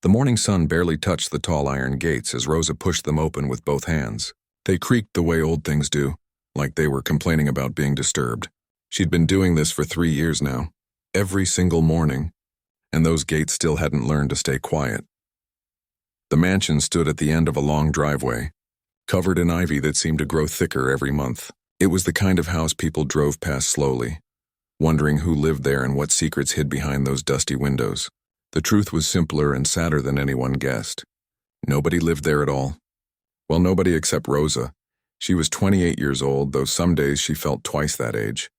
The morning sun barely touched the tall iron gates as Rosa pushed them open with both hands. They creaked the way old things do, like they were complaining about being disturbed. She'd been doing this for 3 years now, every single morning, and those gates still hadn't learned to stay quiet. The mansion stood at the end of a long driveway, covered in ivy that seemed to grow thicker every month. It was the kind of house people drove past slowly, wondering who lived there and what secrets hid behind those dusty windows. The truth was simpler and sadder than anyone guessed. Nobody lived there at all. Well, nobody except Rosa. She was 28 years old, though some days she felt twice that age.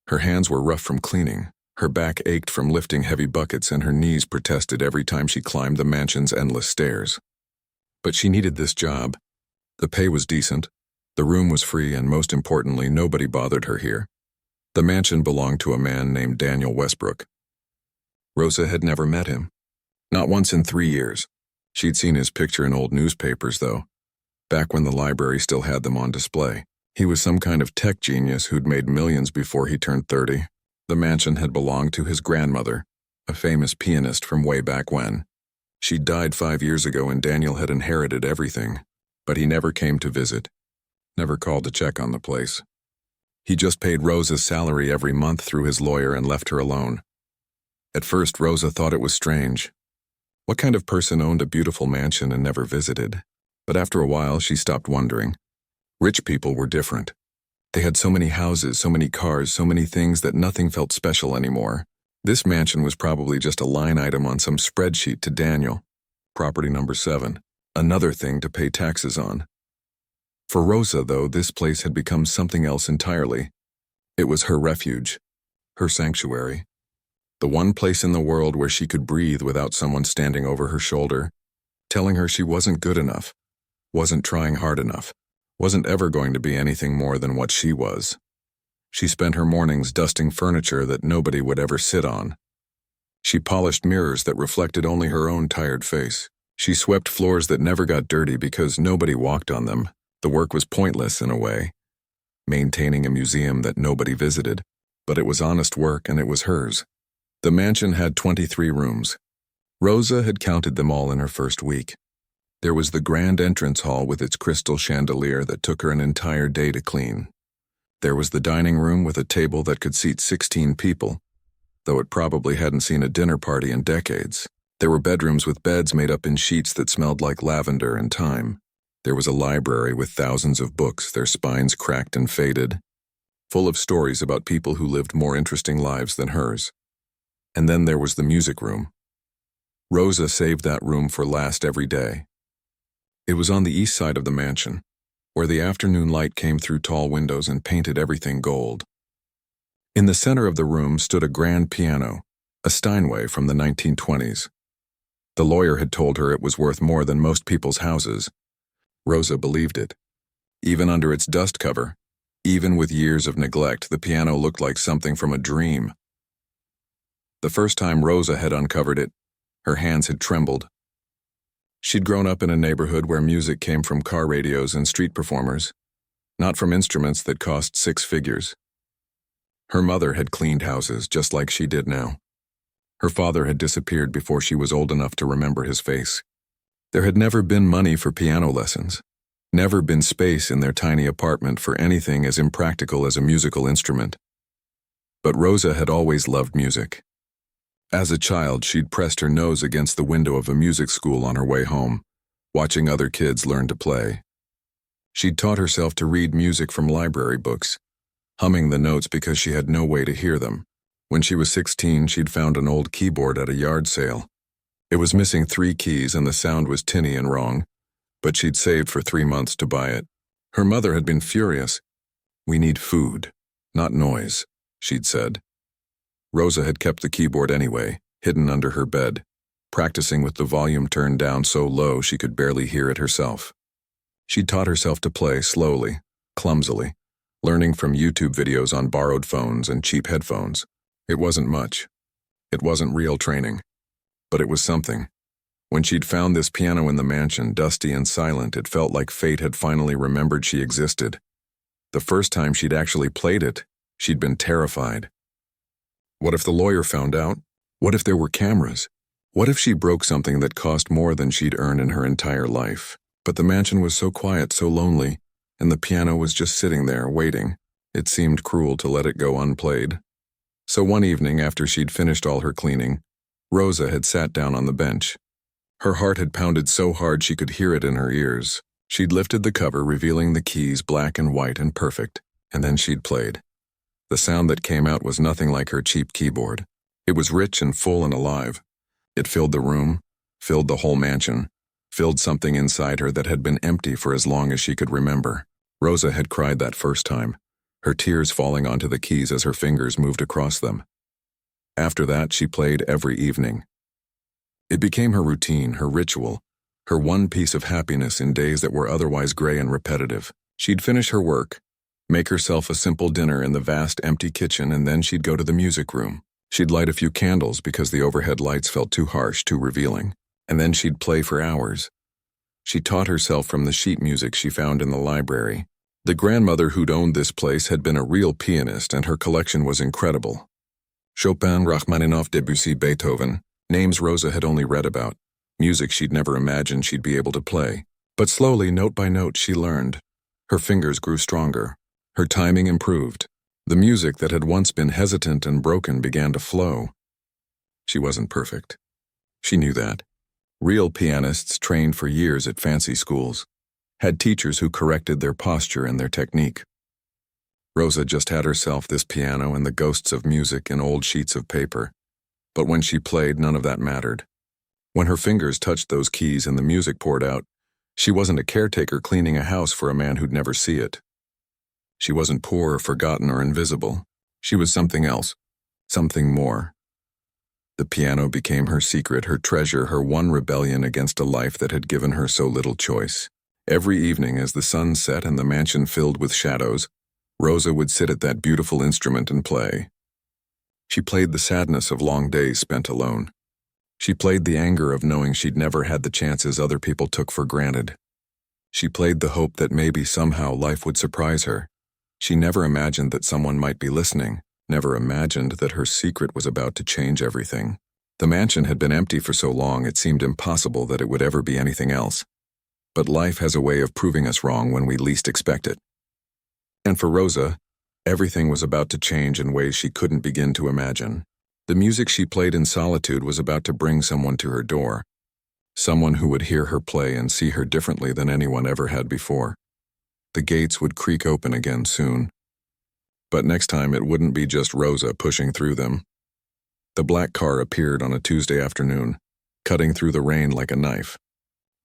Her hands were rough from cleaning, her back ached from lifting heavy buckets, and her knees protested every time she climbed the mansion's endless stairs. But she needed this job. The pay was decent, the room was free, and most importantly, nobody bothered her here. The mansion belonged to a man named Daniel Westbrook. Rosa had never met him. Not once in 3 years. She'd seen his picture in old newspapers, though, back when the library still had them on display. He was some kind of tech genius who'd made millions before he turned 30. The mansion had belonged to his grandmother, a famous pianist from way back when. She'd died 5 years ago and Daniel had inherited everything, but he never came to visit, never called to check on the place. He just paid Rosa's salary every month through his lawyer and left her alone. At first, Rosa thought it was strange. What kind of person owned a beautiful mansion and never visited? But after a while, she stopped wondering. Rich people were different. They had so many houses, so many cars, so many things that nothing felt special anymore. This mansion was probably just a line item on some spreadsheet to Daniel. Property number 7. Another thing to pay taxes on. For Rosa, though, this place had become something else entirely. It was her refuge, her sanctuary. The one place in the world where she could breathe without someone standing over her shoulder, telling her she wasn't good enough, wasn't trying hard enough, wasn't ever going to be anything more than what she was. She spent her mornings dusting furniture that nobody would ever sit on. She polished mirrors that reflected only her own tired face. She swept floors that never got dirty because nobody walked on them. The work was pointless in a way, maintaining a museum that nobody visited, but it was honest work and it was hers. The mansion had 23 rooms. Rosa had counted them all in her first week. There was the grand entrance hall with its crystal chandelier that took her an entire day to clean. There was the dining room with a table that could seat 16 people, though it probably hadn't seen a dinner party in decades. There were bedrooms with beds made up in sheets that smelled like lavender and thyme. There was a library with thousands of books, their spines cracked and faded, full of stories about people who lived more interesting lives than hers. And then there was the music room. Rosa saved that room for last every day. It was on the east side of the mansion, where the afternoon light came through tall windows and painted everything gold. In the center of the room stood a grand piano, a Steinway from the 1920s. The lawyer had told her it was worth more than most people's houses. Rosa believed it. Even under its dust cover, even with years of neglect, the piano looked like something from a dream. The first time Rosa had uncovered it, her hands had trembled. She'd grown up in a neighborhood where music came from car radios and street performers, not from instruments that cost 6 figures. Her mother had cleaned houses just like she did now. Her father had disappeared before she was old enough to remember his face. There had never been money for piano lessons, never been space in their tiny apartment for anything as impractical as a musical instrument. But Rosa had always loved music. As a child, she'd pressed her nose against the window of a music school on her way home, watching other kids learn to play. She'd taught herself to read music from library books, humming the notes because she had no way to hear them. When she was 16, she'd found an old keyboard at a yard sale. It was missing 3 keys and the sound was tinny and wrong, but she'd saved for 3 months to buy it. Her mother had been furious. "We need food, not noise," she'd said. Rosa had kept the keyboard anyway, hidden under her bed, practicing with the volume turned down so low she could barely hear it herself. She'd taught herself to play slowly, clumsily, learning from YouTube videos on borrowed phones and cheap headphones. It wasn't much. It wasn't real training. But it was something. When she'd found this piano in the mansion, dusty and silent, it felt like fate had finally remembered she existed. The first time she'd actually played it, she'd been terrified. What if the lawyer found out? What if there were cameras? What if she broke something that cost more than she'd earned in her entire life? But the mansion was so quiet, so lonely, and the piano was just sitting there, waiting. It seemed cruel to let it go unplayed. So one evening, after she'd finished all her cleaning, Rosa had sat down on the bench. Her heart had pounded so hard she could hear it in her ears. She'd lifted the cover, revealing the keys black and white and perfect, and then she'd played. The sound that came out was nothing like her cheap keyboard. It was rich and full and alive. It filled the room, filled the whole mansion, filled something inside her that had been empty for as long as she could remember. Rosa had cried that first time, her tears falling onto the keys as her fingers moved across them. After that, she played every evening. It became her routine, her ritual, her one piece of happiness in days that were otherwise gray and repetitive. She'd finish her work, make herself a simple dinner in the vast empty kitchen, and then she'd go to the music room. She'd light a few candles because the overhead lights felt too harsh, too revealing, and then she'd play for hours. She taught herself from the sheet music she found in the library. The grandmother who'd owned this place had been a real pianist, and her collection was incredible. Chopin, Rachmaninoff, Debussy, Beethoven, names Rosa had only read about, music she'd never imagined she'd be able to play. But slowly, note by note, she learned. Her fingers grew stronger. Her timing improved. The music that had once been hesitant and broken began to flow. She wasn't perfect. She knew that. Real pianists trained for years at fancy schools, had teachers who corrected their posture and their technique. Rosa just had herself this piano and the ghosts of music and old sheets of paper. But when she played, none of that mattered. When her fingers touched those keys and the music poured out, she wasn't a caretaker cleaning a house for a man who'd never see it. She wasn't poor or forgotten or invisible. She was something else, something more. The piano became her secret, her treasure, her one rebellion against a life that had given her so little choice. Every evening, as the sun set and the mansion filled with shadows, Rosa would sit at that beautiful instrument and play. She played the sadness of long days spent alone. She played the anger of knowing she'd never had the chances other people took for granted. She played the hope that maybe somehow life would surprise her. She never imagined that someone might be listening, never imagined that her secret was about to change everything. The mansion had been empty for so long it seemed impossible that it would ever be anything else. But life has a way of proving us wrong when we least expect it. And for Rosa, everything was about to change in ways she couldn't begin to imagine. The music she played in solitude was about to bring someone to her door, someone who would hear her play and see her differently than anyone ever had before. The gates would creak open again soon. But next time it wouldn't be just Rosa pushing through them. The black car appeared on a Tuesday afternoon, cutting through the rain like a knife.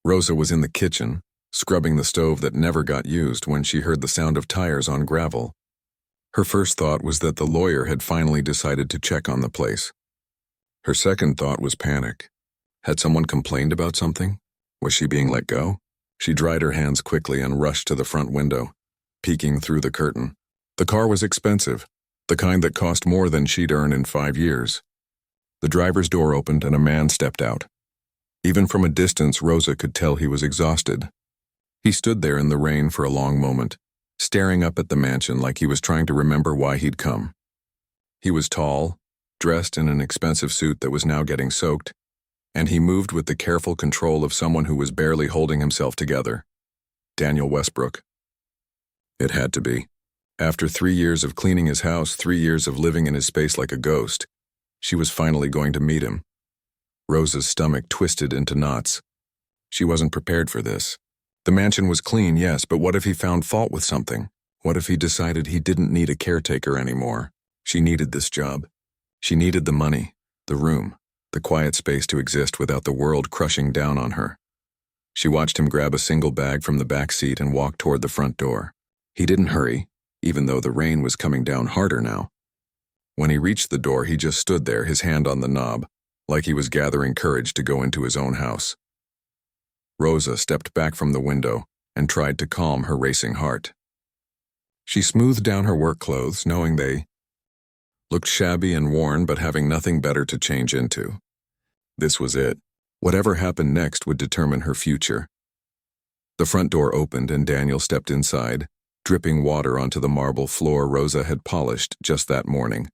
Rosa was in the kitchen, scrubbing the stove that never got used when she heard the sound of tires on gravel. Her first thought was that the lawyer had finally decided to check on the place. Her second thought was panic. Had someone complained about something? Was she being let go? She dried her hands quickly and rushed to the front window, peeking through the curtain. The car was expensive, the kind that cost more than she'd earned in 5 years. The driver's door opened and a man stepped out. Even from a distance, Rosa could tell he was exhausted. He stood there in the rain for a long moment, staring up at the mansion like he was trying to remember why he'd come. He was tall, dressed in an expensive suit that was now getting soaked, and he moved with the careful control of someone who was barely holding himself together. Daniel Westbrook. It had to be. After 3 years of cleaning his house, 3 years of living in his space like a ghost, she was finally going to meet him. Rosa's stomach twisted into knots. She wasn't prepared for this. The mansion was clean, yes, but what if he found fault with something? What if he decided he didn't need a caretaker anymore? She needed this job. She needed the money, the room, the quiet space to exist without the world crushing down on her. She watched him grab a single bag from the back seat and walk toward the front door. He didn't hurry, even though the rain was coming down harder now. When he reached the door, he just stood there, his hand on the knob, like he was gathering courage to go into his own house. Rosa stepped back from the window and tried to calm her racing heart. She smoothed down her work clothes, knowing they looked shabby and worn, but having nothing better to change into. This was it. Whatever happened next would determine her future. The front door opened and Daniel stepped inside, dripping water onto the marble floor Rosa had polished just that morning.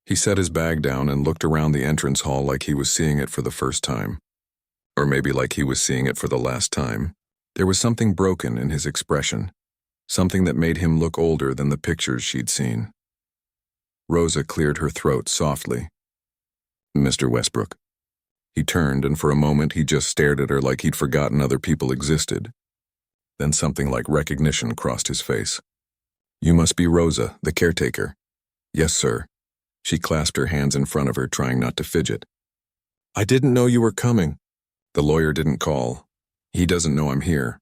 He set his bag down and looked around the entrance hall like he was seeing it for the first time. Or maybe like he was seeing it for the last time. There was something broken in his expression. Something that made him look older than the pictures she'd seen. Rosa cleared her throat softly. "Mr. Westbrook." He turned, and for a moment he just stared at her like he'd forgotten other people existed. Then something like recognition crossed his face. "You must be Rosa, the caretaker." "Yes, sir." She clasped her hands in front of her, trying not to fidget. "I didn't know you were coming." "The lawyer didn't call. He doesn't know I'm here."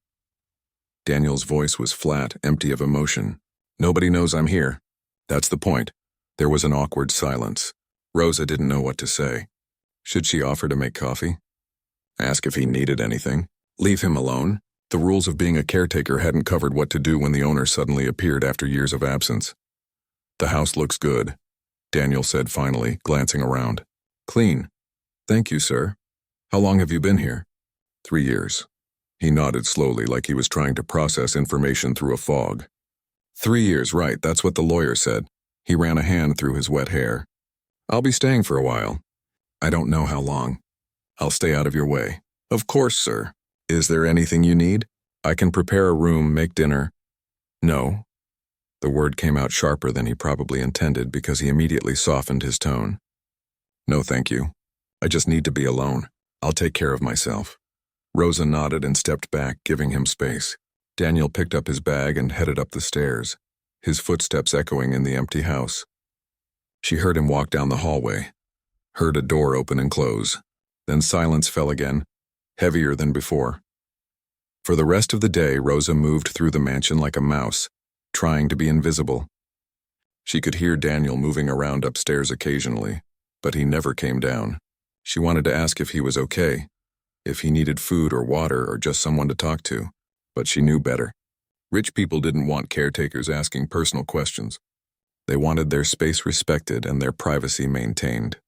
Daniel's voice was flat, empty of emotion. "Nobody knows I'm here. That's the point." There was an awkward silence. Rosa didn't know what to say. Should she offer to make coffee? Ask if he needed anything? Leave him alone? The rules of being a caretaker hadn't covered what to do when the owner suddenly appeared after years of absence. "The house looks good," Daniel said finally, glancing around. "Clean." "Thank you, sir. How long have you been here?" 3 years. He nodded slowly like he was trying to process information through a fog. 3 years, right, that's what the lawyer said. He ran a hand through his wet hair. "I'll be staying for a while. I don't know how long. I'll stay out of your way." "Of course, sir. Is there anything you need? I can prepare a room, make dinner." "No." The word came out sharper than he probably intended because he immediately softened his tone. "No, thank you. I just need to be alone. I'll take care of myself." Rosa nodded and stepped back, giving him space. Daniel picked up his bag and headed up the stairs, his footsteps echoing in the empty house. She heard him walk down the hallway, heard a door open and close. Then silence fell again, heavier than before. For the rest of the day, Rosa moved through the mansion like a mouse, trying to be invisible. She could hear Daniel moving around upstairs occasionally, but he never came down. She wanted to ask if he was okay, if he needed food or water or just someone to talk to, but she knew better. Rich people didn't want caretakers asking personal questions. They wanted their space respected and their privacy maintained.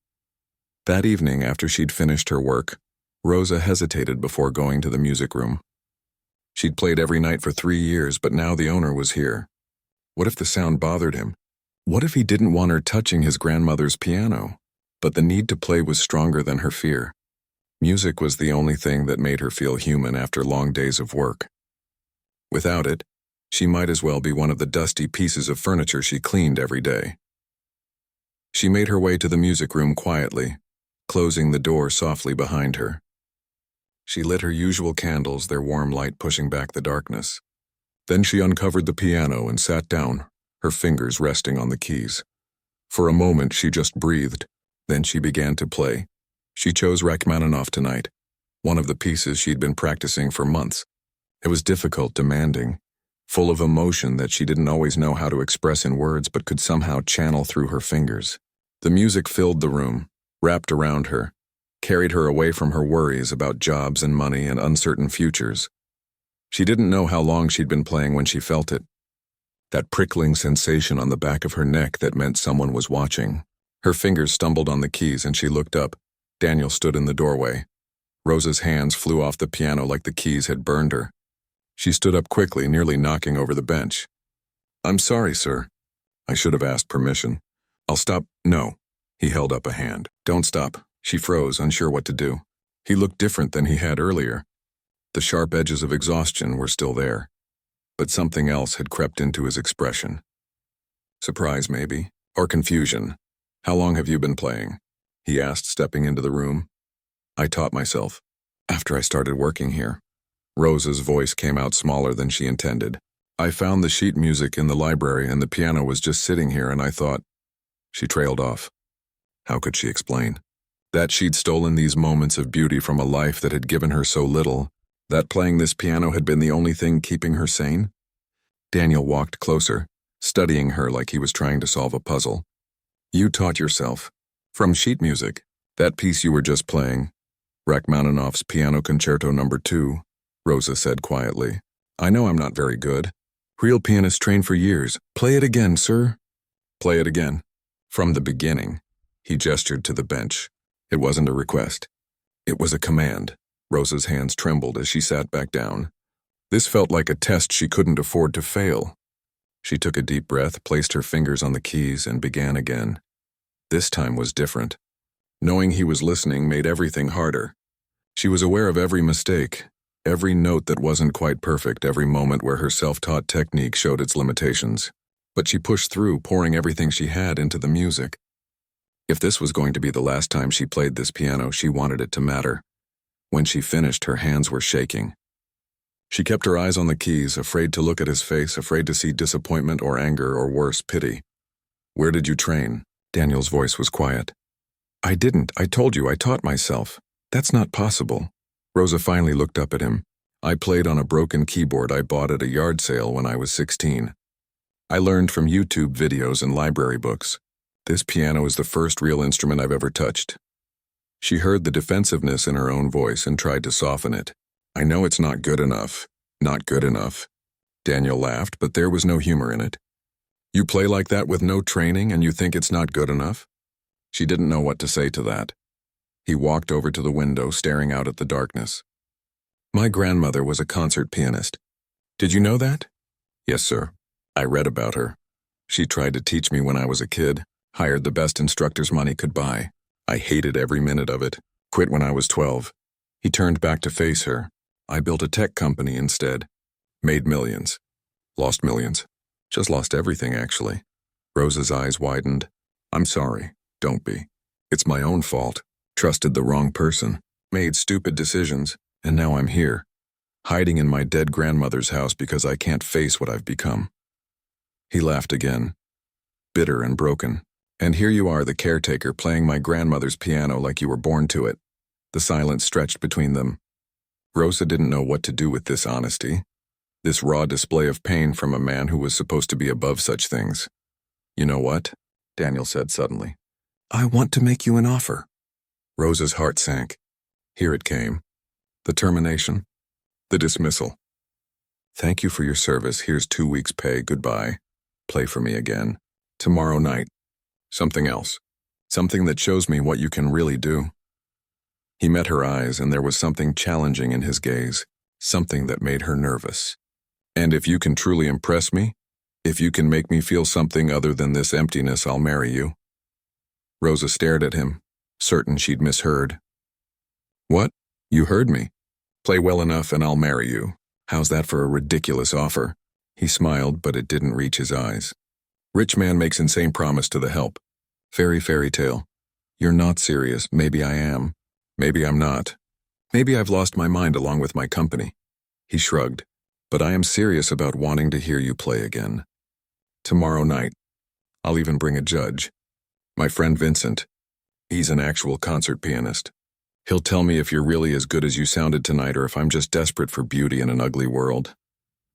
That evening, after she'd finished her work, Rosa hesitated before going to the music room. She'd played every night for 3 years, but now the owner was here. What if the sound bothered him? What if he didn't want her touching his grandmother's piano? But the need to play was stronger than her fear. Music was the only thing that made her feel human after long days of work. Without it, she might as well be one of the dusty pieces of furniture she cleaned every day. She made her way to the music room quietly, closing the door softly behind her. She lit her usual candles, their warm light pushing back the darkness. Then she uncovered the piano and sat down, her fingers resting on the keys. For a moment she just breathed, then she began to play. She chose Rachmaninoff tonight, one of the pieces she'd been practicing for months. It was difficult, demanding, full of emotion that she didn't always know how to express in words but could somehow channel through her fingers. The music filled the room, wrapped around her, carried her away from her worries about jobs and money and uncertain futures. She didn't know how long she'd been playing when she felt it. That prickling sensation on the back of her neck that meant someone was watching. Her fingers stumbled on the keys and she looked up. Daniel stood in the doorway. Rosa's hands flew off the piano like the keys had burned her. She stood up quickly, nearly knocking over the bench. "I'm sorry, sir. I should have asked permission. I'll stop." "No." He held up a hand. "Don't stop." She froze, unsure what to do. He looked different than he had earlier. The sharp edges of exhaustion were still there, but something else had crept into his expression. Surprise, maybe, or confusion. "How long have you been playing?" he asked, stepping into the room. "I taught myself. After I started working here." Rosa's voice came out smaller than she intended. "I found the sheet music in the library and the piano was just sitting here and I thought..." She trailed off. How could she explain? That she'd stolen these moments of beauty from a life that had given her so little, that playing this piano had been the only thing keeping her sane? Daniel walked closer, studying her like he was trying to solve a puzzle. "You taught yourself. From sheet music. That piece you were just playing. Rachmaninoff's Piano Concerto No. 2, Rosa said quietly. "I know I'm not very good. Real pianists train for years. Play it again, sir." "Play it again. From the beginning." He gestured to the bench. It wasn't a request. It was a command. Rosa's hands trembled as she sat back down. This felt like a test she couldn't afford to fail. She took a deep breath, placed her fingers on the keys, and began again. This time was different. Knowing he was listening made everything harder. She was aware of every mistake, every note that wasn't quite perfect, every moment where her self-taught technique showed its limitations. But she pushed through, pouring everything she had into the music. If this was going to be the last time she played this piano, she wanted it to matter. When she finished, her hands were shaking. She kept her eyes on the keys, afraid to look at his face, afraid to see disappointment or anger or worse, pity. "Where did you train?" Daniel's voice was quiet. "I didn't. I told you, I taught myself." "That's not possible." Rosa finally looked up at him. "I played on a broken keyboard I bought at a yard sale when I was 16. I learned from YouTube videos and library books. This piano is the first real instrument I've ever touched." She heard the defensiveness in her own voice and tried to soften it. "I know it's not good enough. Not good enough." Daniel laughed, but there was no humor in it. "You play like that with no training and you think it's not good enough?" She didn't know what to say to that. He walked over to the window, staring out at the darkness. "My grandmother was a concert pianist. Did you know that?" "Yes, sir. I read about her. She tried to teach me when I was a kid, hired the best instructors money could buy. I hated every minute of it. Quit when I was 12. He turned back to face her. "I built a tech company instead. Made millions. Lost millions. Just lost everything, actually." Rosa's eyes widened. "I'm sorry. Don't be. It's my own fault. Trusted the wrong person. Made stupid decisions. And now I'm here. Hiding in my dead grandmother's house because I can't face what I've become." He laughed again. Bitter and broken. "And here you are, the caretaker, playing my grandmother's piano like you were born to it." The silence stretched between them. Rosa didn't know what to do with this honesty, this raw display of pain from a man who was supposed to be above such things. "You know what?" Daniel said suddenly. "I want to make you an offer." Rosa's heart sank. Here it came. The termination. The dismissal. "Thank you for your service. Here's 2 weeks' pay. Goodbye. Play for me again. Tomorrow night. Something else. Something that shows me what you can really do." He met her eyes, and there was something challenging in his gaze, something that made her nervous. "And if you can truly impress me, if you can make me feel something other than this emptiness, I'll marry you." Rosa stared at him, certain she'd misheard. "What? You heard me. Play well enough and I'll marry you. How's that for a ridiculous offer?" He smiled, but it didn't reach his eyes. "Rich man makes insane promise to the help. Fairy tale. You're not serious. Maybe I am. Maybe I'm not. Maybe I've lost my mind along with my company." He shrugged. "But I am serious about wanting to hear you play again. Tomorrow night. I'll even bring a judge. My friend Vincent. He's an actual concert pianist. He'll tell me if you're really as good as you sounded tonight or if I'm just desperate for beauty in an ugly world."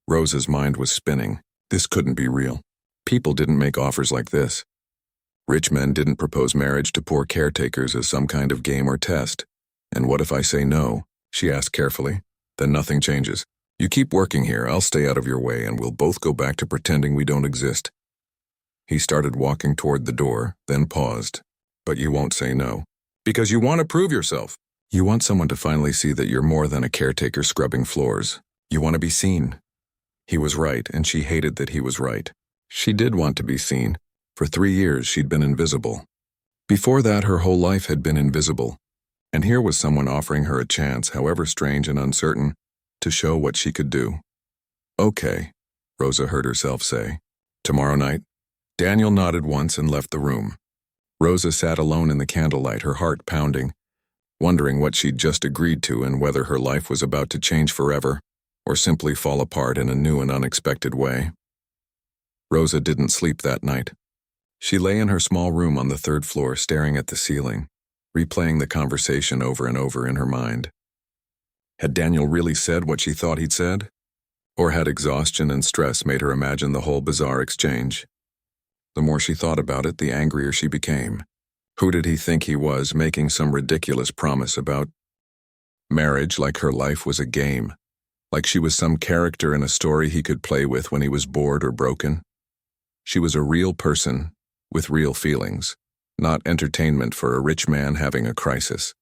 Rosa's mind was spinning. This couldn't be real. People didn't make offers like this. Rich men didn't propose marriage to poor caretakers as some kind of game or test. "And what if I say no?" she asked carefully. "Then nothing changes. You keep working here, I'll stay out of your way, and we'll both go back to pretending we don't exist." He started walking toward the door, then paused. "But you won't say no. Because you want to prove yourself. You want someone to finally see that you're more than a caretaker scrubbing floors. You want to be seen." He was right, and she hated that he was right. She did want to be seen. For 3 years, she'd been invisible. Before that, her whole life had been invisible. And here was someone offering her a chance, however strange and uncertain, to show what she could do. "Okay," Rosa heard herself say. "Tomorrow night?" Daniel nodded once and left the room. Rosa sat alone in the candlelight, her heart pounding, wondering what she'd just agreed to and whether her life was about to change forever or simply fall apart in a new and unexpected way. Rosa didn't sleep that night. She lay in her small room on the 3rd floor, staring at the ceiling, replaying the conversation over and over in her mind. Had Daniel really said what she thought he'd said? Or had exhaustion and stress made her imagine the whole bizarre exchange? The more she thought about it, the angrier she became. Who did he think he was, making some ridiculous promise about marriage like her life was a game, like she was some character in a story he could play with when he was bored or broken? She was a real person with real feelings, not entertainment for a rich man having a crisis.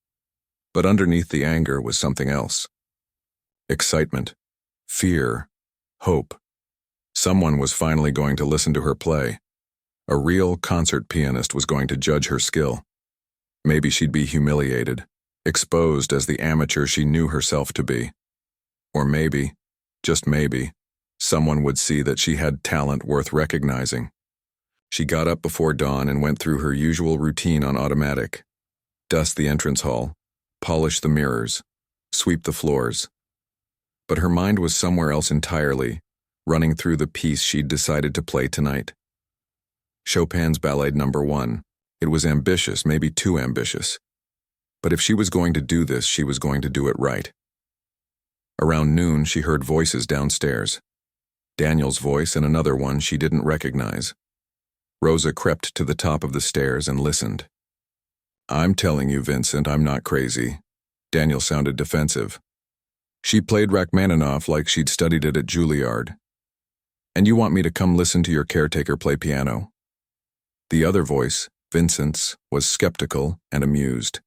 But underneath the anger was something else. Excitement, fear, hope. Someone was finally going to listen to her play. A real concert pianist was going to judge her skill. Maybe she'd be humiliated, exposed as the amateur she knew herself to be. Or maybe, just maybe, someone would see that she had talent worth recognizing. She got up before dawn and went through her usual routine on automatic. Dust the entrance hall, polish the mirrors, sweep the floors. But her mind was somewhere else entirely, running through the piece she'd decided to play tonight. Chopin's Ballade No. 1. It was ambitious, maybe too ambitious. But if she was going to do this, she was going to do it right. Around noon, she heard voices downstairs. Daniel's voice and another one she didn't recognize. Rosa crept to the top of the stairs and listened. "I'm telling you, Vincent, I'm not crazy." Daniel sounded defensive. "She played Rachmaninoff like she'd studied it at Juilliard. And you want me to come listen to your caretaker play piano?" The other voice, Vincent's, was skeptical and amused.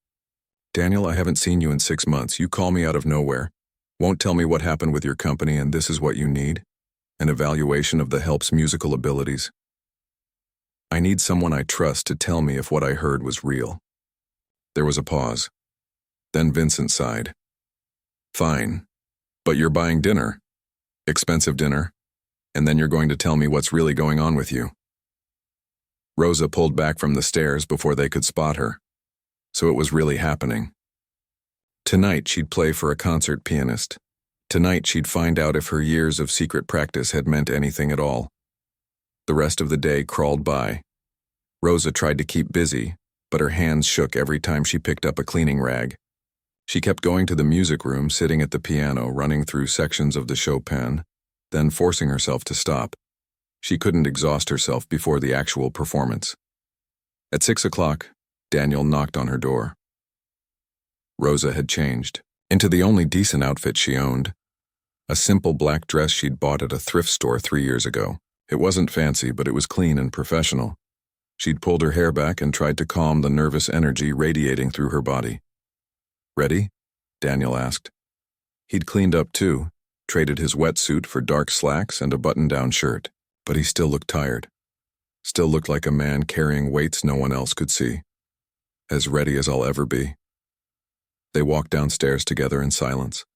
"Daniel, I haven't seen you in 6 months. You call me out of nowhere. Won't tell me what happened with your company, and this is what you need? An evaluation of the help's musical abilities. I need someone I trust to tell me if what I heard was real." There was a pause. Then Vincent sighed. "Fine, but you're buying dinner. Expensive dinner. And then you're going to tell me what's really going on with you." Rosa pulled back from the stairs before they could spot her. So it was really happening. Tonight she'd play for a concert pianist. Tonight she'd find out if her years of secret practice had meant anything at all. The rest of the day crawled by. Rosa tried to keep busy, but her hands shook every time she picked up a cleaning rag. She kept going to the music room, sitting at the piano, running through sections of the Chopin, then forcing herself to stop. She couldn't exhaust herself before the actual performance. At 6 o'clock, Daniel knocked on her door. Rosa had changed into the only decent outfit she owned, a simple black dress she'd bought at a thrift store 3 years ago. It wasn't fancy, but it was clean and professional. She'd pulled her hair back and tried to calm the nervous energy radiating through her body. "Ready?" Daniel asked. He'd cleaned up too, traded his wetsuit for dark slacks and a button-down shirt, but he still looked tired. Still looked like a man carrying weights no one else could see. As ready as I'll ever be. They walked downstairs together in silence.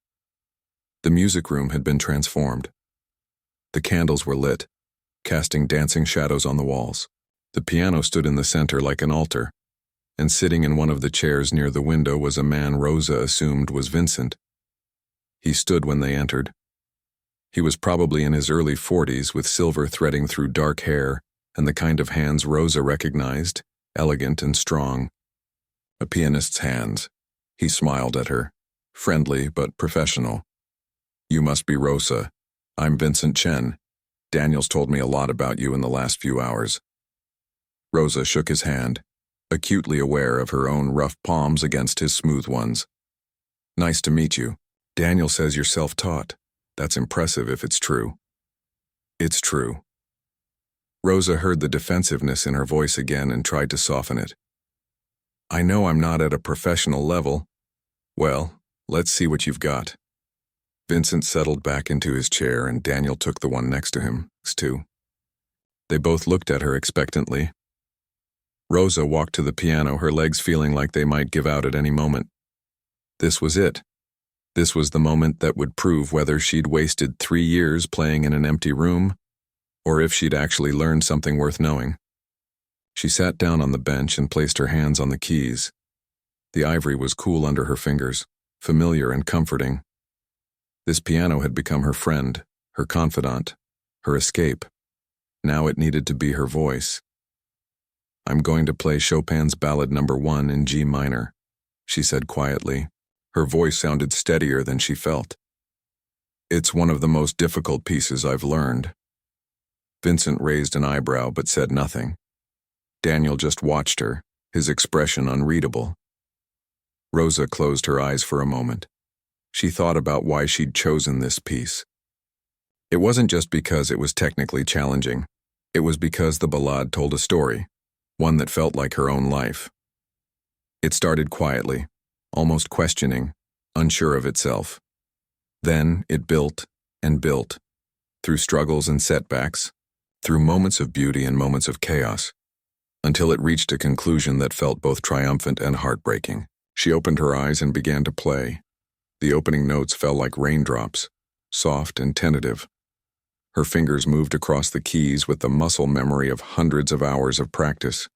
The music room had been transformed. The candles were lit, casting dancing shadows on the walls. The piano stood in the center like an altar, and sitting in one of the chairs near the window was a man Rosa assumed was Vincent. He stood when they entered. He was probably in his early 40s, with silver threading through dark hair and the kind of hands Rosa recognized, elegant and strong. A pianist's hands. He smiled at her, friendly but professional. "You must be Rosa. I'm Vincent Chen. Daniel's told me a lot about you in the last few hours." Rosa shook his hand, acutely aware of her own rough palms against his smooth ones. "Nice to meet you. Daniel says you're self-taught. That's impressive if it's true." "It's true." Rosa heard the defensiveness in her voice again and tried to soften it. "I know I'm not at a professional level. Well, let's see what you've got." Vincent settled back into his chair and Daniel took the one next to him, too. They both looked at her expectantly. Rosa walked to the piano, her legs feeling like they might give out at any moment. This was it. This was the moment that would prove whether she'd wasted 3 years playing in an empty room, or if she'd actually learned something worth knowing. She sat down on the bench and placed her hands on the keys. The ivory was cool under her fingers, familiar and comforting. This piano had become her friend, her confidant, her escape. Now it needed to be her voice. "I'm going to play Chopin's Ballade No. 1 in G minor," she said quietly. Her voice sounded steadier than she felt. "It's one of the most difficult pieces I've learned." Vincent raised an eyebrow but said nothing. Daniel just watched her, his expression unreadable. Rosa closed her eyes for a moment. She thought about why she'd chosen this piece. It wasn't just because it was technically challenging. It was because the ballade told a story, one that felt like her own life. It started quietly, almost questioning, unsure of itself. Then it built and built, through struggles and setbacks, through moments of beauty and moments of chaos. until it reached a conclusion that felt both triumphant and heartbreaking. She opened her eyes and began to play. The opening notes fell like raindrops, soft and tentative. Her fingers moved across the keys with the muscle memory of hundreds of hours of practice.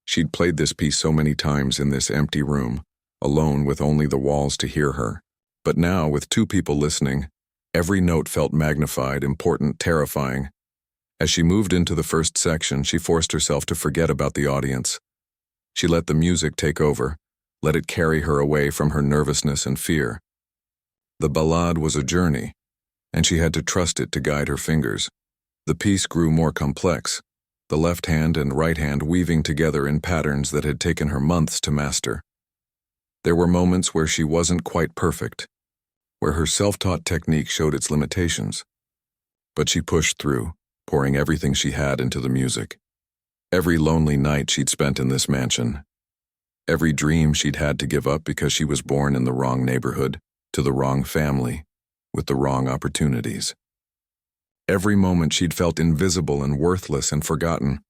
She'd played this piece so many times in this empty room, alone with only the walls to hear her. But now, with two people listening, every note felt magnified, important, terrifying. As she moved into the first section, she forced herself to forget about the audience. She let the music take over, let it carry her away from her nervousness and fear. The ballade was a journey, and she had to trust it to guide her fingers. The piece grew more complex, the left hand and right hand weaving together in patterns that had taken her months to master. There were moments where she wasn't quite perfect, where her self-taught technique showed its limitations. But she pushed through, pouring everything she had into the music. Every lonely night she'd spent in this mansion. Every dream she'd had to give up because she was born in the wrong neighborhood, to the wrong family, with the wrong opportunities. Every moment she'd felt invisible and worthless and forgotten.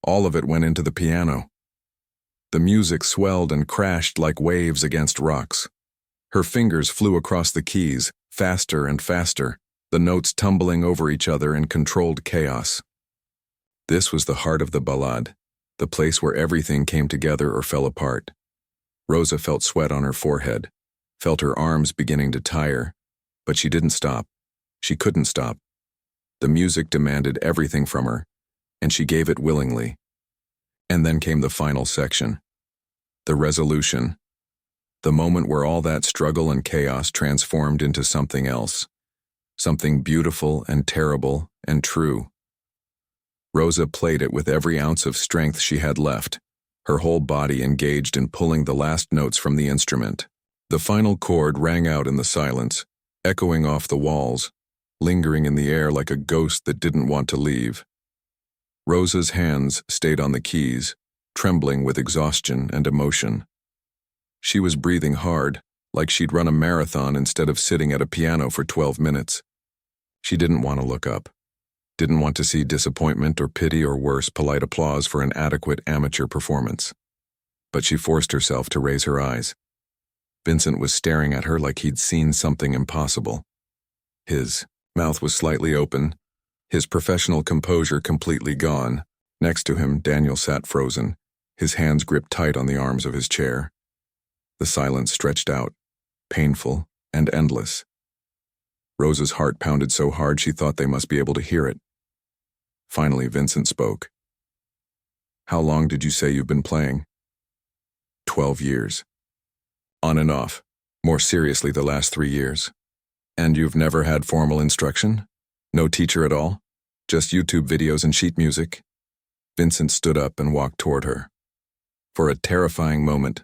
All of it went into the piano. The music swelled and crashed like waves against rocks. Her fingers flew across the keys, faster and faster, the notes tumbling over each other in controlled chaos. This was the heart of the ballade, the place where everything came together or fell apart. Rosa felt sweat on her forehead, felt her arms beginning to tire, but she didn't stop. She couldn't stop. The music demanded everything from her, and she gave it willingly. And then came the final section. The resolution. The moment where all that struggle and chaos transformed into something else. Something beautiful and terrible and true. Rosa played it with every ounce of strength she had left, her whole body engaged in pulling the last notes from the instrument. The final chord rang out in the silence, echoing off the walls, lingering in the air like a ghost that didn't want to leave. Rosa's hands stayed on the keys, trembling with exhaustion and emotion. She was breathing hard, like she'd run a marathon instead of sitting at a piano for 12 minutes. She didn't want to look up, didn't want to see disappointment or pity or worse, polite applause for an adequate amateur performance. But she forced herself to raise her eyes. Vincent was staring at her like he'd seen something impossible. His mouth was slightly open, his professional composure completely gone. Next to him, Daniel sat frozen, his hands gripped tight on the arms of his chair. The silence stretched out, painful and endless. Rosa's heart pounded so hard she thought they must be able to hear it. Finally, Vincent spoke. "How long did you say you've been playing?" 12 years. On and off, more seriously the last 3 years. And you've never had formal instruction? No teacher at all? Just YouTube videos and sheet music? Vincent stood up and walked toward her. For a terrifying moment,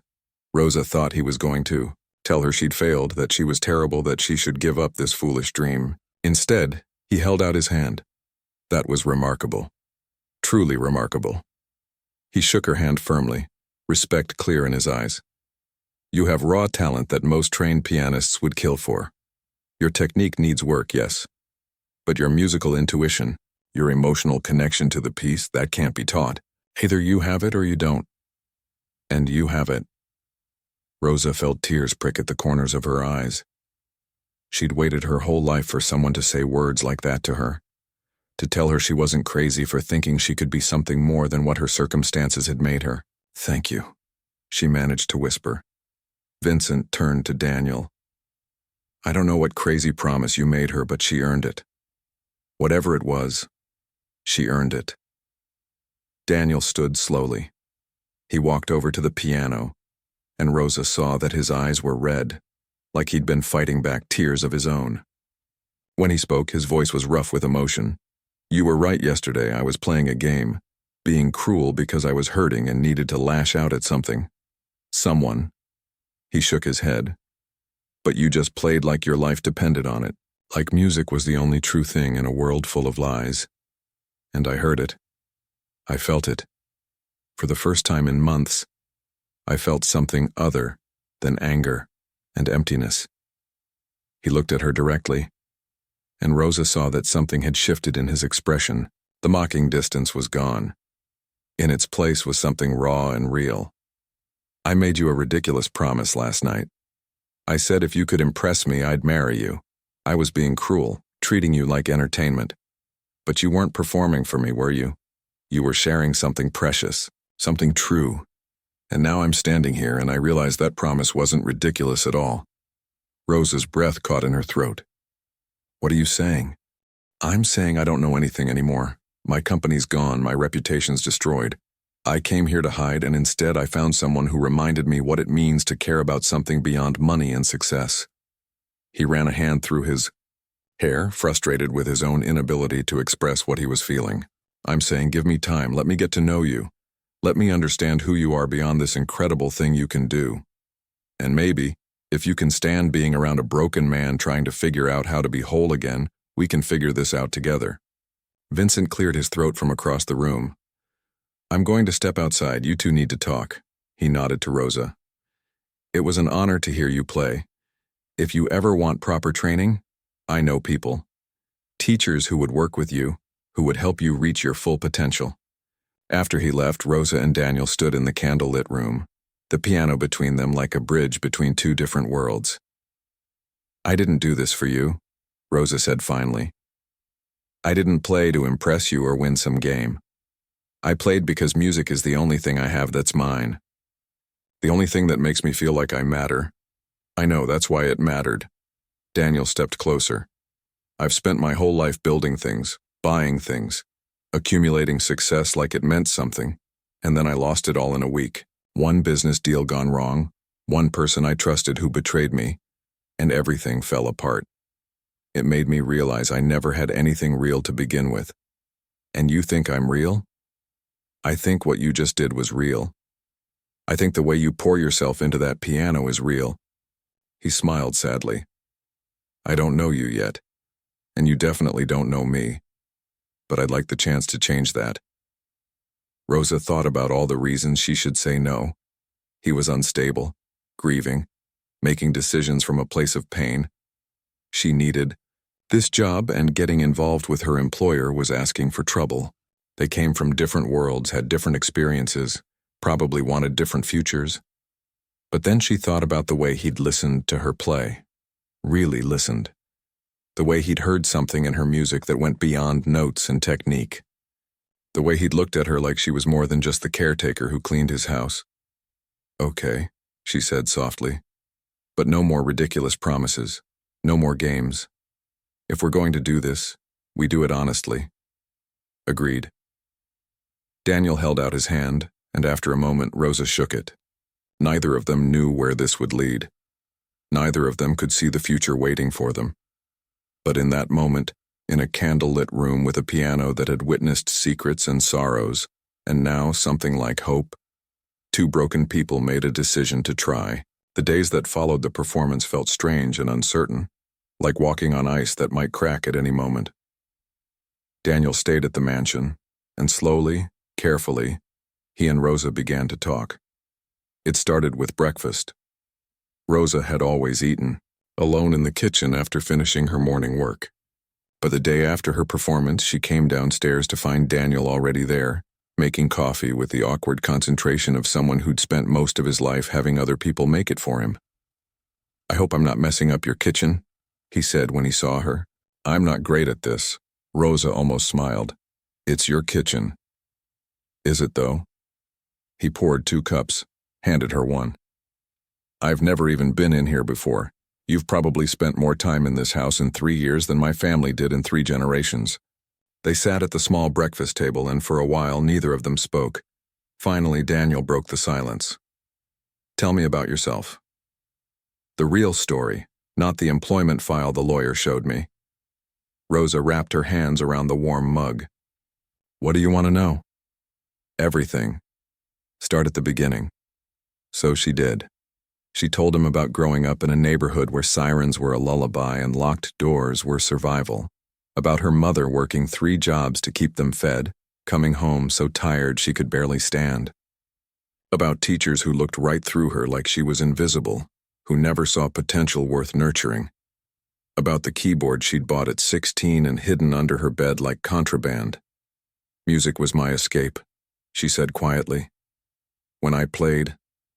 Rosa thought he was going to tell her she'd failed, that she was terrible, that she should give up this foolish dream. Instead, he held out his hand. That was remarkable. Truly remarkable. He shook her hand firmly, respect clear in his eyes. You have raw talent that most trained pianists would kill for. Your technique needs work, yes. But your musical intuition, your emotional connection to the piece, that can't be taught. Either you have it or you don't. And you have it. Rosa felt tears prick at the corners of her eyes. She'd waited her whole life for someone to say words like that to her, to tell her she wasn't crazy for thinking she could be something more than what her circumstances had made her. "Thank you," she managed to whisper. Vincent turned to Daniel. "I don't know what crazy promise you made her, but she earned it. Whatever it was, she earned it." Daniel stood slowly. He walked over to the piano, and Rosa saw that his eyes were red, like he'd been fighting back tears of his own. When he spoke, his voice was rough with emotion. "You were right yesterday. I was playing a game, being cruel because I was hurting and needed to lash out at something. Someone." He shook his head. "But you just played like your life depended on it, like music was the only true thing in a world full of lies. And I heard it. I felt it. For the first time in months, I felt something other than anger and emptiness." He looked at her directly, and Rosa saw that something had shifted in his expression. The mocking distance was gone. In its place was something raw and real. I made you a ridiculous promise last night. I said if you could impress me, I'd marry you. I was being cruel, treating you like entertainment. But you weren't performing for me, were you? You were sharing something precious, something true. And now I'm standing here and I realize that promise wasn't ridiculous at all. Rosa's breath caught in her throat. What are you saying? I'm saying I don't know anything anymore. My company's gone, my reputation's destroyed. I came here to hide, and instead I found someone who reminded me what it means to care about something beyond money and success. He ran a hand through his hair, frustrated with his own inability to express what he was feeling. I'm saying, give me time, let me get to know you. Let me understand who you are beyond this incredible thing you can do. And maybe, if you can stand being around a broken man trying to figure out how to be whole again, we can figure this out together. Vincent cleared his throat from across the room. I'm going to step outside, you two need to talk. He nodded to Rosa. It was an honor to hear you play. If you ever want proper training, I know people. Teachers who would work with you, who would help you reach your full potential. After he left, Rosa and Daniel stood in the candlelit room, the piano between them like a bridge between two different worlds. I didn't do this for you, Rosa said finally. I didn't play to impress you or win some game. I played because music is the only thing I have that's mine. The only thing that makes me feel like I matter. I know, that's why it mattered. Daniel stepped closer. I've spent my whole life building things, buying things, accumulating success like it meant something, and then I lost it all in a week. One business deal gone wrong, one person I trusted who betrayed me, and everything fell apart. It made me realize I never had anything real to begin with. And you think I'm real? I think what you just did was real. I think the way you pour yourself into that piano is real. He smiled sadly. I don't know you yet, and you definitely don't know me, but I'd like the chance to change that. Rosa thought about all the reasons she should say no. He was unstable, grieving, making decisions from a place of pain. She needed this job, and getting involved with her employer was asking for trouble. They came from different worlds, had different experiences, probably wanted different futures. But then she thought about the way he'd listened to her play. Really listened. The way he'd heard something in her music that went beyond notes and technique. The way he'd looked at her like she was more than just the caretaker who cleaned his house. Okay, she said softly. But no more ridiculous promises. No more games. If we're going to do this, we do it honestly. Agreed. Daniel held out his hand, and after a moment Rosa shook it. Neither of them knew where this would lead. Neither of them could see the future waiting for them. But in that moment, in a candlelit room with a piano that had witnessed secrets and sorrows, and now something like hope, two broken people made a decision to try. The days that followed the performance felt strange and uncertain, like walking on ice that might crack at any moment. Daniel stayed at the mansion, and slowly, carefully, he and Rosa began to talk. It started with breakfast. Rosa had always eaten, alone in the kitchen after finishing her morning work. But the day after her performance, she came downstairs to find Daniel already there, making coffee with the awkward concentration of someone who'd spent most of his life having other people make it for him. I hope I'm not messing up your kitchen, he said when he saw her. I'm not great at this. Rosa almost smiled. It's your kitchen. Is it though? He poured 2 cups, handed her one. I've never even been in here before. You've probably spent more time in this house in 3 years than my family did in 3 generations. They sat at the small breakfast table, and for a while neither of them spoke. Finally, Daniel broke the silence. Tell me about yourself. The real story, not the employment file the lawyer showed me. Rosa wrapped her hands around the warm mug. What do you want to know? Everything. Start at the beginning. So she did. She told him about growing up in a neighborhood where sirens were a lullaby and locked doors were survival. About her mother working 3 jobs to keep them fed, coming home so tired she could barely stand. About teachers who looked right through her like she was invisible, who never saw potential worth nurturing. About the keyboard she'd bought at 16 and hidden under her bed like contraband. Music was my escape. she said quietly. When I played,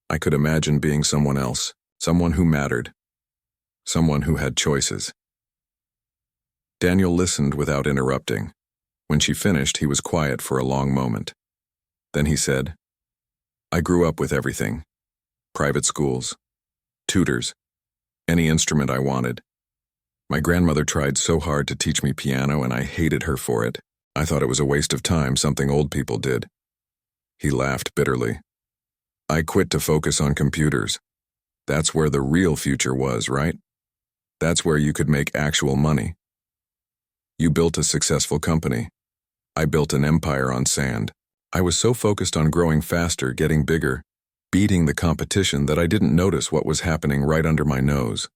I could imagine being someone else, someone who mattered, someone who had choices. Daniel listened without interrupting. When she finished, he was quiet for a long moment. Then he said, I grew up with everything. Private schools, tutors, any instrument I wanted. My grandmother tried so hard to teach me piano and I hated her for it. I thought it was a waste of time, something old people did. He laughed bitterly. I quit to focus on computers. That's where the real future was, right? That's where you could make actual money. You built a successful company. I built an empire on sand. I was so focused on growing faster, getting bigger, beating the competition that I didn't notice what was happening right under my nose.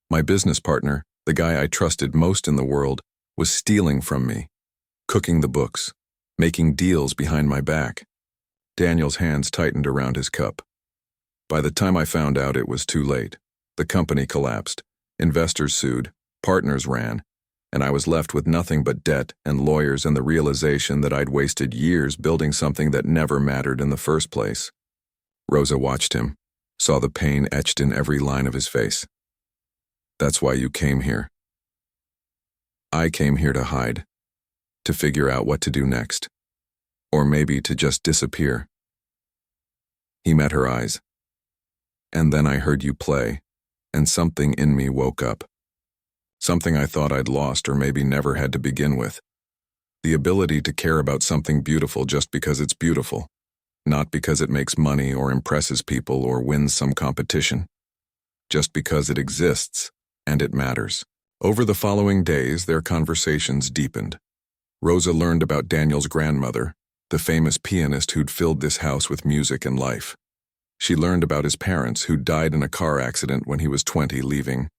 My business partner, the guy I trusted most in the world, was stealing from me, cooking the books, making deals behind my back. Daniel's hands tightened around his cup. By the time I found out, it was too late. The company collapsed, investors sued, partners ran, and I was left with nothing but debt and lawyers and the realization that I'd wasted years building something that never mattered in the first place. Rosa watched him, saw the pain etched in every line of his face. That's why you came here. I came here to hide, to figure out what to do next, or maybe to just disappear. He met her eyes. And then I heard you play, and something in me woke up. Something I thought I'd lost or maybe never had to begin with. The ability to care about something beautiful just because it's beautiful, not because it makes money or impresses people or wins some competition. Just because it exists, and it matters. Over the following days, their conversations deepened. Rosa learned about Daniel's grandmother, the famous pianist who'd filled this house with music and life. She learned about his parents who died in a car accident when he was 20, leaving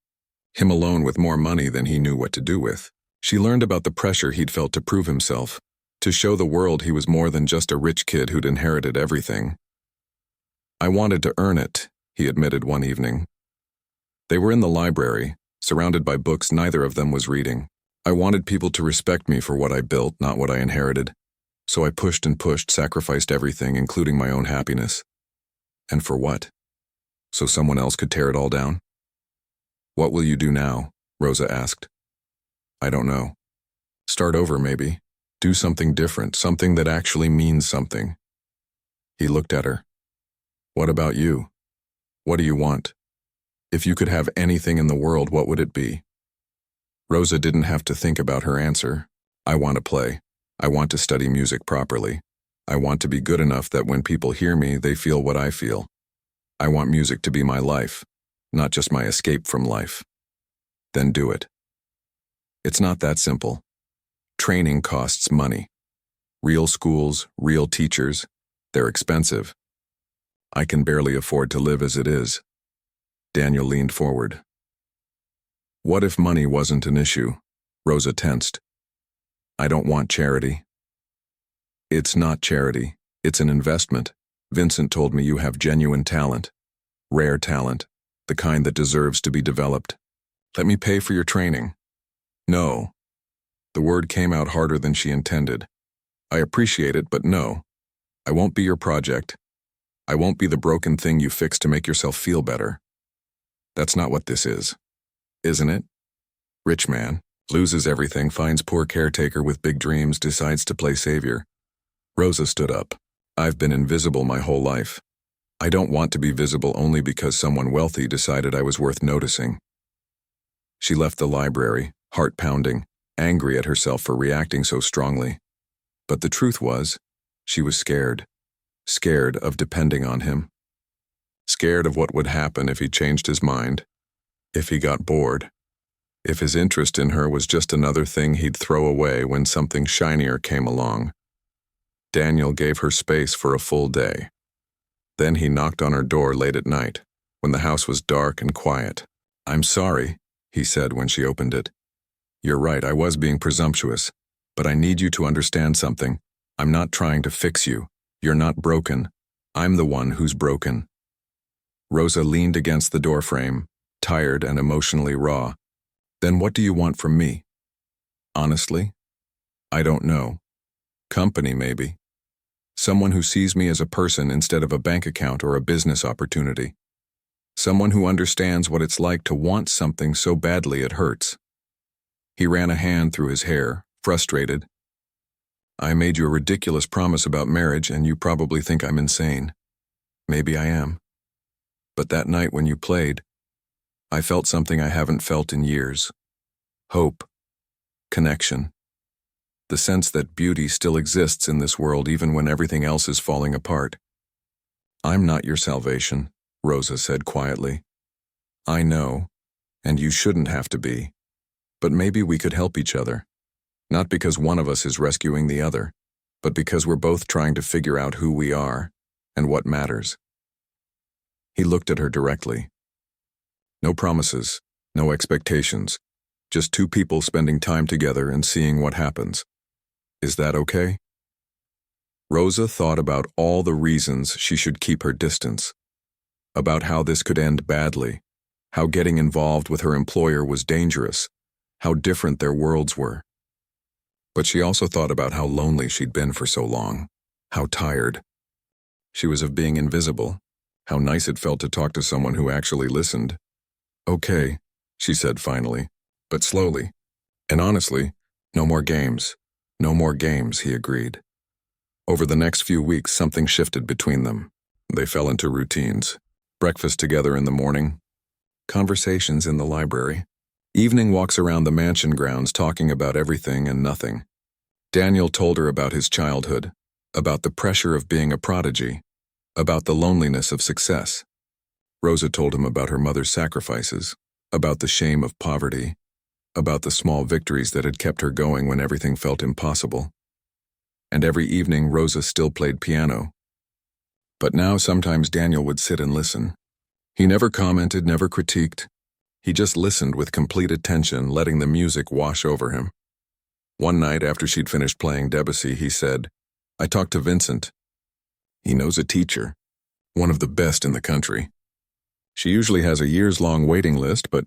him alone with more money than he knew what to do with. She learned about the pressure he'd felt to prove himself, to show the world he was more than just a rich kid who'd inherited everything. I wanted to earn it, he admitted one evening. They were in the library, surrounded by books neither of them was reading. I wanted people to respect me for what I built, not what I inherited. So I pushed and pushed, sacrificed everything, including my own happiness. And for what? So someone else could tear it all down? What will you do now? Rosa asked. I don't know. Start over, maybe. Do something different, something that actually means something. He looked at her. What about you? What do you want? If you could have anything in the world, what would it be? Rosa didn't have to think about her answer. I want to play. I want to study music properly. I want to be good enough that when people hear me, they feel what I feel. I want music to be my life, not just my escape from life. Then do it. It's not that simple. Training costs money. Real schools, real teachers, they're expensive. I can barely afford to live as it is. Daniel leaned forward. What if money wasn't an issue? Rosa tensed. I don't want charity. It's not charity. It's an investment. Vincent told me you have genuine talent. Rare talent. The kind that deserves to be developed. Let me pay for your training. No. The word came out harder than she intended. I appreciate it, but no. I won't be your project. I won't be the broken thing you fix to make yourself feel better. That's not what this is. Isn't it? Rich man, loses everything, finds poor caretaker with big dreams, decides to play savior. Rosa stood up. I've been invisible my whole life. I don't want to be visible only because someone wealthy decided I was worth noticing. She left the library, heart pounding, angry at herself for reacting so strongly. But the truth was, she was scared. Scared of depending on him. Scared of what would happen if he changed his mind. If he got bored. If his interest in her was just another thing he'd throw away when something shinier came along. Daniel gave her space for a full day. Then he knocked on her door late at night, when the house was dark and quiet. I'm sorry, he said when she opened it. You're right, I was being presumptuous, but I need you to understand something. I'm not trying to fix you. You're not broken. I'm the one who's broken. Rosa leaned against the doorframe, tired and emotionally raw. Then what do you want from me? Honestly, I don't know. Company, maybe. Someone who sees me as a person instead of a bank account or a business opportunity. Someone who understands what it's like to want something so badly it hurts. He ran a hand through his hair, frustrated. I made you a ridiculous promise about marriage and you probably think I'm insane. Maybe I am. But that night when you played, I felt something I haven't felt in years. Hope. Connection. The sense that beauty still exists in this world even when everything else is falling apart. I'm not your salvation, Rosa said quietly. I know, and you shouldn't have to be. But maybe we could help each other. Not because one of us is rescuing the other, but because we're both trying to figure out who we are and what matters. He looked at her directly. No promises, no expectations, just two people spending time together and seeing what happens. Is that okay? Rosa thought about all the reasons she should keep her distance, about how this could end badly, how getting involved with her employer was dangerous, how different their worlds were. But she also thought about how lonely she'd been for so long, how tired. She was of being invisible, how nice it felt to talk to someone who actually listened. Okay, she said finally, but slowly. And honestly, no more games. No more games, he agreed. Over the next few weeks, something shifted between them. They fell into routines. Breakfast together in the morning, conversations in the library, evening walks around the mansion grounds talking about everything and nothing. Daniel told her about his childhood, about the pressure of being a prodigy, about the loneliness of success. Rosa told him about her mother's sacrifices, about the shame of poverty, about the small victories that had kept her going when everything felt impossible. And every evening Rosa still played piano. But now sometimes Daniel would sit and listen. He never commented, never critiqued. He just listened with complete attention, letting the music wash over him. One night after she'd finished playing Debussy, he said, I talked to Vincent. He knows a teacher, one of the best in the country. She usually has a years-long waiting list, but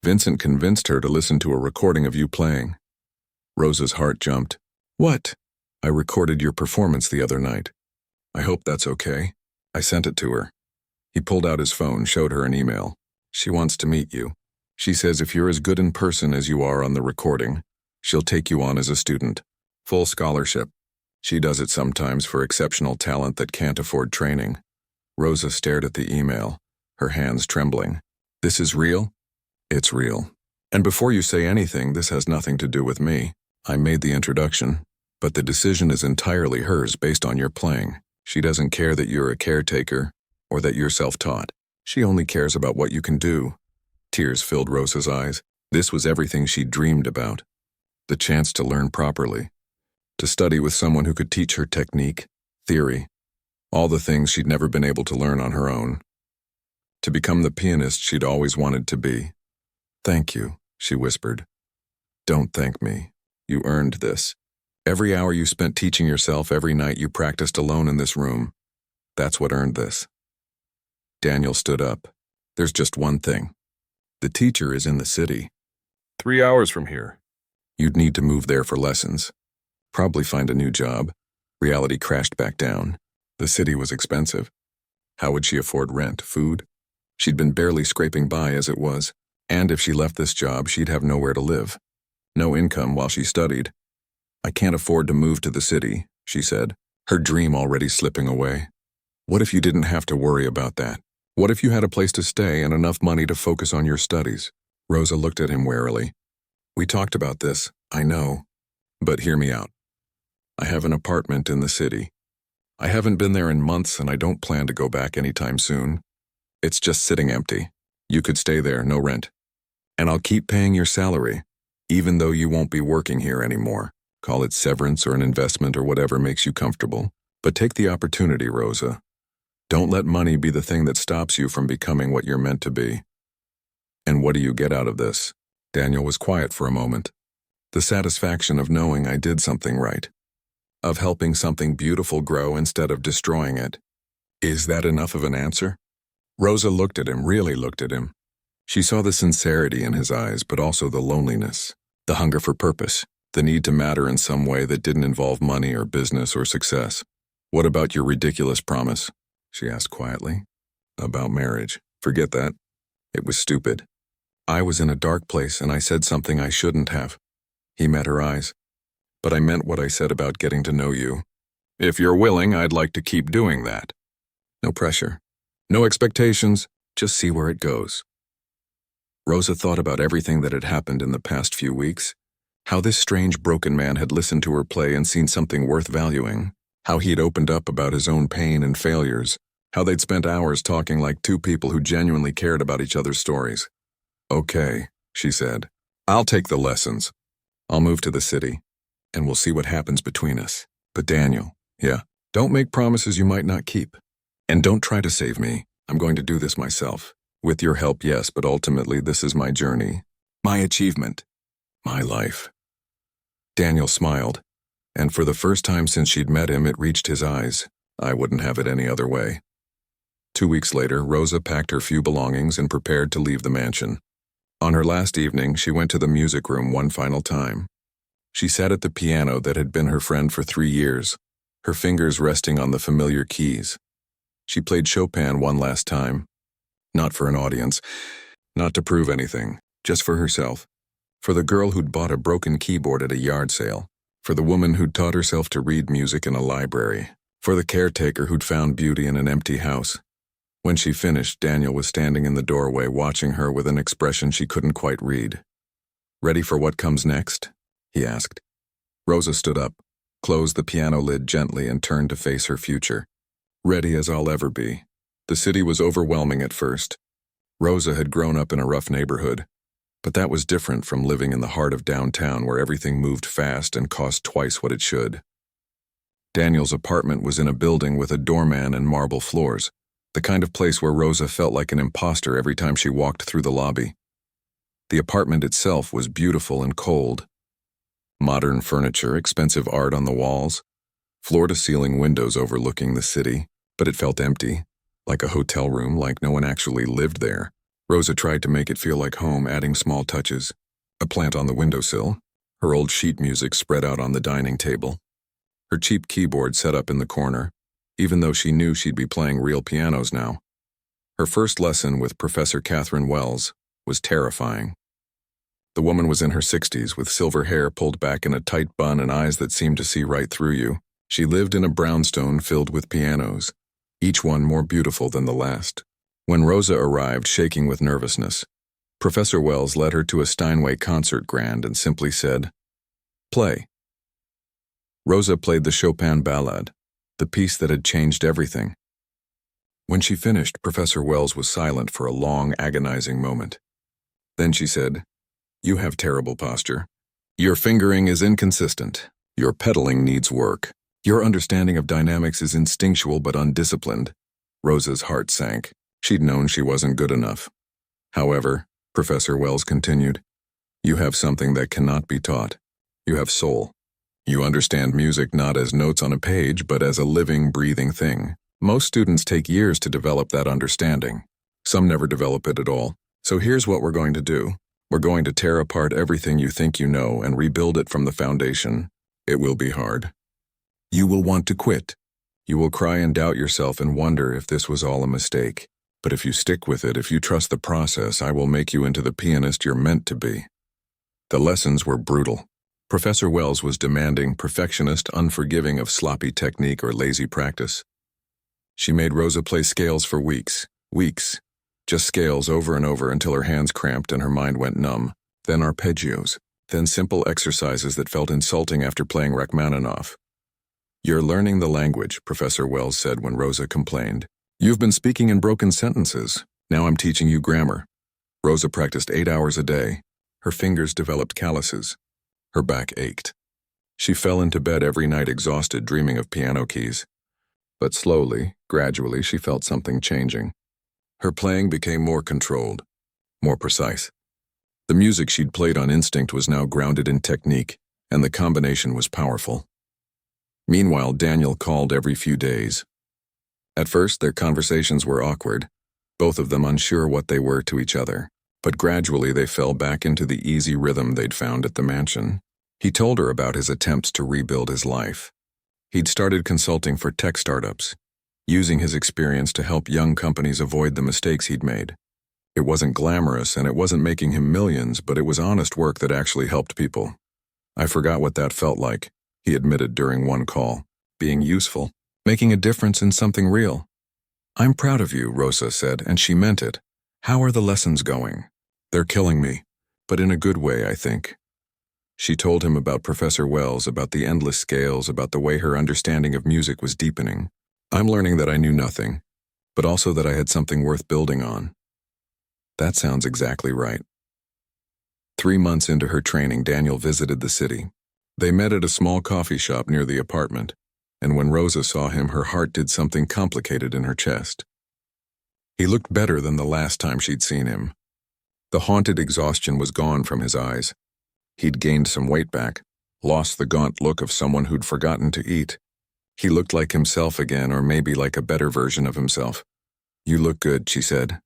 Vincent convinced her to listen to a recording of you playing. Rosa's heart jumped. What? I recorded your performance the other night. I hope that's okay. I sent it to her. He pulled out his phone, showed her an email. She wants to meet you. She says if you're as good in person as you are on the recording, she'll take you on as a student. Full scholarship. She does it sometimes for exceptional talent that can't afford training. Rosa stared at the email, her hands trembling. This is real? It's real. And before you say anything, this has nothing to do with me. I made the introduction, but the decision is entirely hers based on your playing. She doesn't care that you're a caretaker or that you're self-taught. She only cares about what you can do. Tears filled Rosa's eyes. This was everything she dreamed about. The chance to learn properly. To study with someone who could teach her technique, theory, all the things she'd never been able to learn on her own. To become the pianist she'd always wanted to be. Thank you, she whispered. Don't thank me. You earned this. Every hour you spent teaching yourself, every night you practiced alone in this room. That's what earned this. Daniel stood up. There's just one thing. The teacher is in the city. 3 hours from here. You'd need to move there for lessons. Probably find a new job. Reality crashed back down. The city was expensive. How would she afford rent, food? She'd been barely scraping by as it was. And if she left this job, she'd have nowhere to live. No income while she studied. I can't afford to move to the city, she said, her dream already slipping away. What if you didn't have to worry about that? What if you had a place to stay and enough money to focus on your studies? Rosa looked at him warily. We talked about this, I know. But hear me out. I have an apartment in the city. I haven't been there in months and I don't plan to go back anytime soon. It's just sitting empty. You could stay there, no rent. And I'll keep paying your salary, even though you won't be working here anymore. Call it severance or an investment or whatever makes you comfortable. But take the opportunity, Rosa. Don't let money be the thing that stops you from becoming what you're meant to be. And what do you get out of this? Daniel was quiet for a moment. The satisfaction of knowing I did something right. Of helping something beautiful grow instead of destroying it. Is that enough of an answer? Rosa looked at him, really looked at him. She saw the sincerity in his eyes, but also the loneliness, the hunger for purpose, the need to matter in some way that didn't involve money or business or success. What about your ridiculous promise? She asked quietly. About marriage. Forget that. It was stupid. I was in a dark place and I said something I shouldn't have. He met her eyes. But I meant what I said about getting to know you. If you're willing, I'd like to keep doing that. No pressure. No expectations. Just see where it goes. Rosa thought about everything that had happened in the past few weeks. How this strange broken man had listened to her play and seen something worth valuing. How he had opened up about his own pain and failures. How they'd spent hours talking like two people who genuinely cared about each other's stories. Okay, she said. I'll take the lessons. I'll move to the city, and we'll see what happens between us. But Daniel, yeah, don't make promises you might not keep. And don't try to save me. I'm going to do this myself. With your help, yes, but ultimately this is my journey. My achievement. My life. Daniel smiled, and for the first time since she'd met him, it reached his eyes. I wouldn't have it any other way. 2 weeks later, Rosa packed her few belongings and prepared to leave the mansion. On her last evening, she went to the music room one final time. She sat at the piano that had been her friend for 3 years, her fingers resting on the familiar keys. She played Chopin one last time. Not for an audience, not to prove anything, just for herself. For the girl who'd bought a broken keyboard at a yard sale. For the woman who'd taught herself to read music in a library. For the caretaker who'd found beauty in an empty house. When she finished, Daniel was standing in the doorway watching her with an expression she couldn't quite read. Ready for what comes next? He asked. Rosa stood up, closed the piano lid gently and turned to face her future. Ready as I'll ever be. The city was overwhelming at first. Rosa had grown up in a rough neighborhood, but that was different from living in the heart of downtown where everything moved fast and cost twice what it should. Daniel's apartment was in a building with a doorman and marble floors, the kind of place where Rosa felt like an imposter every time she walked through the lobby. The apartment itself was beautiful and cold. Modern furniture, expensive art on the walls, floor-to-ceiling windows overlooking the city, but it felt empty, like a hotel room, like no one actually lived there. Rosa tried to make it feel like home, adding small touches. A plant on the windowsill, her old sheet music spread out on the dining table, her cheap keyboard set up in the corner, even though she knew she'd be playing real pianos now. Her first lesson with Professor Catherine Wells was terrifying. The woman was in her 60s, with silver hair pulled back in a tight bun and eyes that seemed to see right through you. She lived in a brownstone filled with pianos, each one more beautiful than the last. When Rosa arrived, shaking with nervousness, Professor Wells led her to a Steinway concert grand and simply said, "Play." Rosa played the Chopin Ballade, the piece that had changed everything. When she finished, Professor Wells was silent for a long, agonizing moment. Then she said, "You have terrible posture. Your fingering is inconsistent. Your pedaling needs work. Your understanding of dynamics is instinctual but undisciplined." Rosa's heart sank. She'd known she wasn't good enough. However, Professor Wells continued, "You have something that cannot be taught. You have soul. You understand music not as notes on a page, but as a living, breathing thing. Most students take years to develop that understanding. Some never develop it at all. So here's what we're going to do. We're going to tear apart everything you think you know and rebuild it from the foundation. It will be hard. You will want to quit. You will cry and doubt yourself and wonder if this was all a mistake. But if you stick with it, if you trust the process, I will make you into the pianist you're meant to be." The lessons were brutal. Professor Wells was demanding, perfectionist, unforgiving of sloppy technique or lazy practice. She made Rosa play scales for weeks. Just scales over and over until her hands cramped and her mind went numb. Then arpeggios. Then simple exercises that felt insulting after playing Rachmaninoff. "You're learning the language," Professor Wells said when Rosa complained. "You've been speaking in broken sentences. Now I'm teaching you grammar." Rosa practiced 8 hours a day. Her fingers developed calluses. Her back ached. She fell into bed every night exhausted, dreaming of piano keys. But slowly, gradually, she felt something changing. Her playing became more controlled, more precise. The music she'd played on instinct was now grounded in technique, and the combination was powerful. Meanwhile, Daniel called every few days. At first, their conversations were awkward, both of them unsure what they were to each other. But gradually they fell back into the easy rhythm they'd found at the mansion. He told her about his attempts to rebuild his life. He'd started consulting for tech startups, using his experience to help young companies avoid the mistakes he'd made. It wasn't glamorous and it wasn't making him millions, but it was honest work that actually helped people. I forgot what that felt like, he admitted during one call. Being useful, making a difference in something real. I'm proud of you, Rosa said, and she meant it. How are the lessons going? They're killing me, but in a good way, I think. She told him about Professor Wells, about the endless scales, about the way her understanding of music was deepening. I'm learning that I knew nothing, but also that I had something worth building on. That sounds exactly right. 3 months into her training, Daniel visited the city. They met at a small coffee shop near the apartment, and when Rosa saw him, her heart did something complicated in her chest. He looked better than the last time she'd seen him. The haunted exhaustion was gone from his eyes. He'd gained some weight back, lost the gaunt look of someone who'd forgotten to eat. He looked like himself again, or maybe like a better version of himself. You look good, she said.